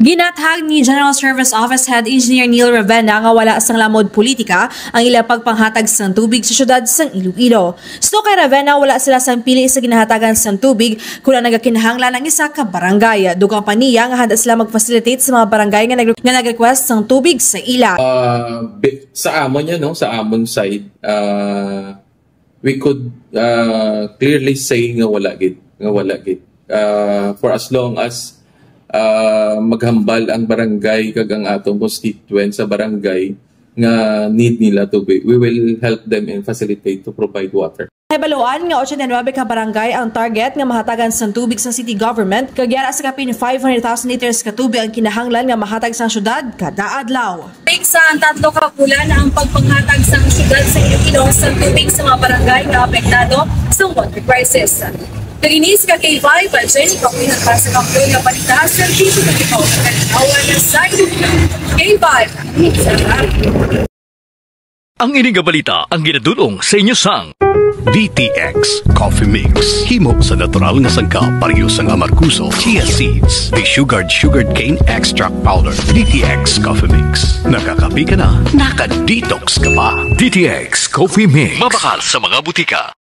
Ginathag ni General Service Office Head Engineer Neil Ravenna nga wala sang lamod politika ang ila pagpanghatag sang tubig sa syudad sang Iloilo. So kay Ravenna wala sila sang pili sa ginahatagan sang tubig kung nagakinahanglan ang isa ka barangay. Dugang pa niya nga handa sila mag-facilitate sa mga barangay nga nag-request sang tubig sa ila. Sa amon yan, no? Sa amon side, we could clearly say nga wala gid. For as long as maghambal ang barangay kag ang atong constituent sa barangay nga need nila tubig, we will help them and facilitate to provide water. Nahibaluan nga 89 ka barangay ang target nga mahatagan sang tubig sa city government kag yara sa kapin 500,000 liters ka tubig ang kinahanglan nga mahatag sa syudad kada adlaw. Sa 3 ka bulan ang pagpanghatag sa syudad sa Iloilo sa tubig sa mga barangay nga apektado sa water crisis. Naginis ka K5 at Jenny Kapinan para sa kampiyon nga balita sa TV na ikaw sa kanawan na side K5. Ang ining balita ang ginadulong sa inyo sang DTX Coffee Mix. Himo sa natural nga sangka pareho sang amarkuso, chia seeds, the sugared cane extract powder. DTX Coffee Mix. Nakakapi ka na, naka-detox ka pa. DTX Coffee Mix. Mabakal sa mga butika.